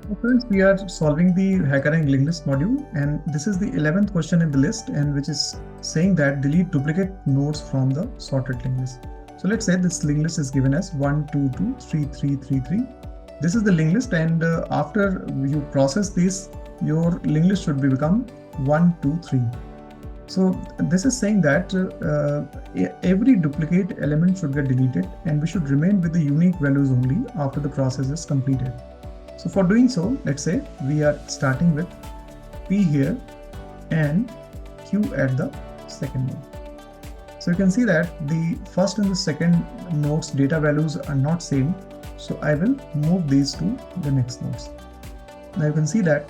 So friends, we are solving the Hackerrank linked list module, and this is the 11th question in the list, and which is saying that delete duplicate nodes from the sorted linked list. So let's say this linked list is given as 1, 2, 2, 3, 3, 3, 3. This is the linked list, and after you process this, your linked list should become 1, 2, 3. So this is saying that every duplicate element should get deleted, and we should remain with the unique values only after the process is completed. So for doing so, let's say we are starting with P here and Q at the second node. So you can see that the first and the second nodes data values are not same. So I will move these to the next nodes. Now you can see that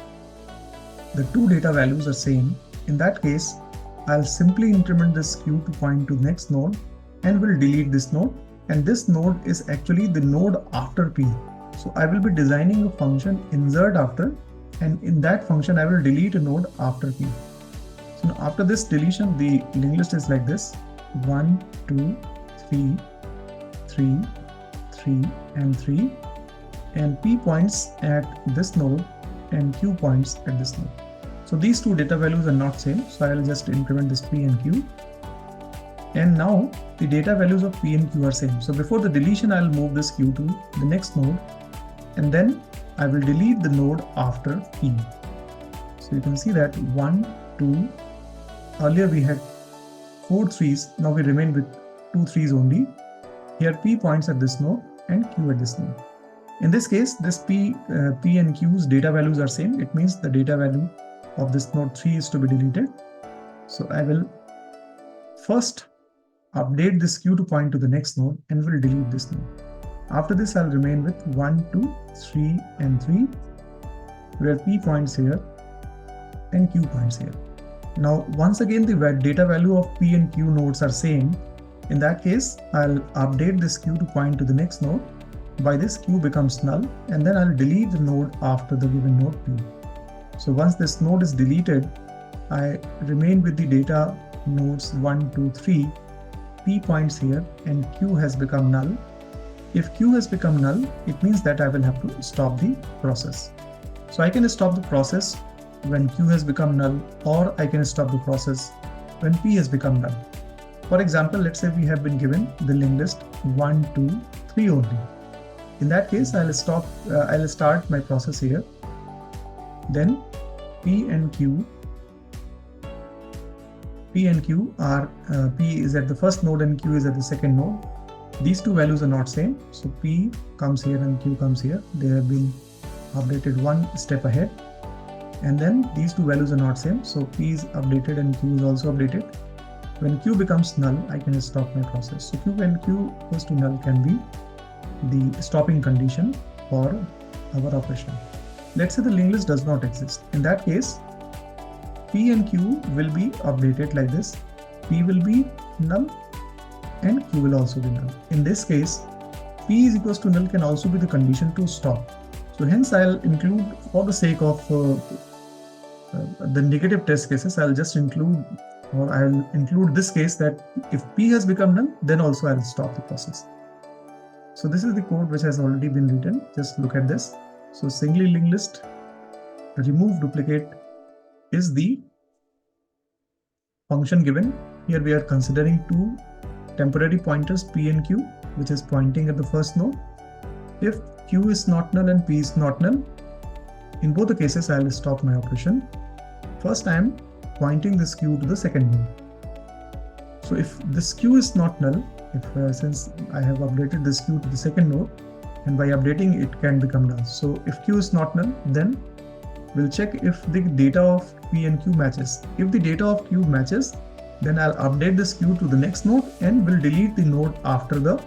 the two data values are same. In that case, I'll simply increment this Q to point to the next node and will delete this node. And this node is actually the node after P. So I will be designing a function insert after, and in that function I will delete a node after P. So after this deletion, the linked list is like this: 1, 2, 3, 3, 3, and 3, and P points at this node and Q points at this node. So these two data values are not same, so I will just increment this P and Q. And now the data values of P and Q are same. So before the deletion, I will move this Q to the next node, and then I will delete the node after P. So you can see that 1, 2, earlier we had 4 3s, now we remain with 2 3s only. Here P points at this node and Q at this node. In this case, this P and Q's data values are same. It means the data value of this node 3 is to be deleted. So I will first update this Q to point to the next node and will delete this node. After this, I'll remain with 1, 2, 3, and 3, where P points here and Q points here. Now, once again, the data value of P and Q nodes are same. In that case, I'll update this Q to point to the next node. By this, Q becomes null, and then I'll delete the node after the given node P. So once this node is deleted, I remain with the data nodes 1, 2, 3, P points here, and Q has become null. If Q has become null, it means that I will have to stop the process. So I can stop the process when Q has become null, or I can stop the process when P has become null. For example, let's say we have been given the linked list 1, 2, 3 only. In that case, I'll start my process here. Then P and Q are P is at the first node and Q is at the second node. These two values are not same, so P comes here and Q comes here. They have been updated one step ahead. And then these two values are not same, so P is updated and Q is also updated. When Q becomes null, I can stop my process. So when Q goes to null can be the stopping condition for our operation. Let's say the linked list does not exist. In that case, P and Q will be updated like this. P will be null and Q will also be null. In this case, P is equals to null can also be the condition to stop. So hence I'll include, for the sake of the negative test cases, I'll just include, or I'll include this case that if P has become null, then also I'll stop the process. So this is the code which has already been written. Just look at this. So singly linked list remove duplicate is the function given. Here we are considering two temporary pointers P and Q, which is pointing at the first node. If Q is not null and P is not null, in both the cases I will stop my operation. First I am pointing this Q to the second node. So if this Q is not null, since I have updated this Q to the second node, and by updating it can become null. So if Q is not null, then we'll check if the data of P and Q matches. If the data of Q matches, then I'll update this Q to the next node and will delete the node after the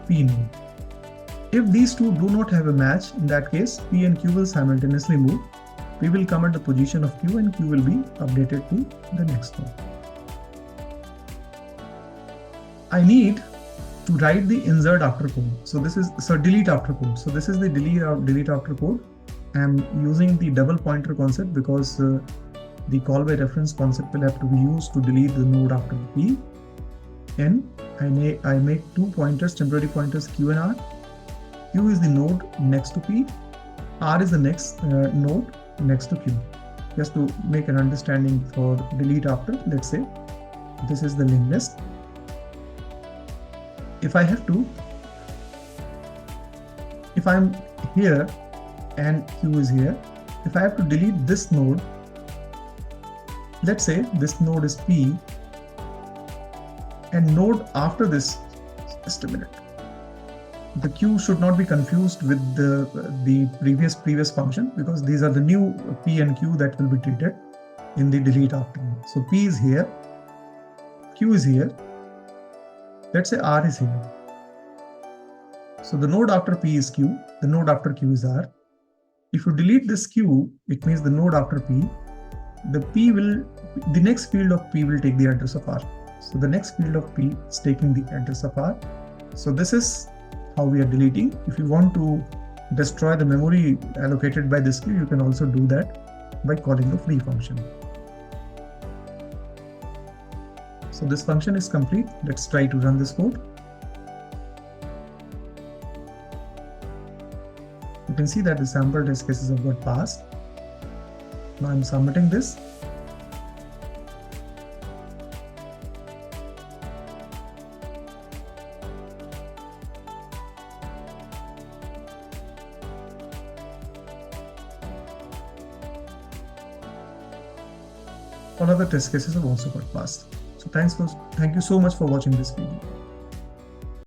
P node. If these two do not have a match, in that case, P and Q will simultaneously move. P will come at the position of Q and Q will be updated to the next node. I need to write the insert after code. So delete after code. So this is the delete after code. I am using the double pointer concept because the call by reference concept will have to be used to delete the node after P. And I make two pointers, temporary pointers Q and R. Q is the node next to P. R is the next node next to Q. Just to make an understanding for delete after, let's say this is the linked list. If I'm here and Q is here, if I have to delete this node, let's say this node is P, and node after this, just a minute. The Q should not be confused with the previous function, because these are the new P and Q that will be treated in the delete after. So P is here, Q is here, let's say R is here. So the node after P is Q, the node after Q is R. If you delete this Q, it means the node after P, the next field of P will take the address of R. So the next field of P is taking the address of R. So this is how we are deleting. If you want to destroy the memory allocated by this queue, you can also do that by calling the free function. So this function is complete. Let's try to run this code. You can see that the sample test cases have got passed. Now I'm submitting this. All other test cases have also got passed. So thank you so much for watching this video.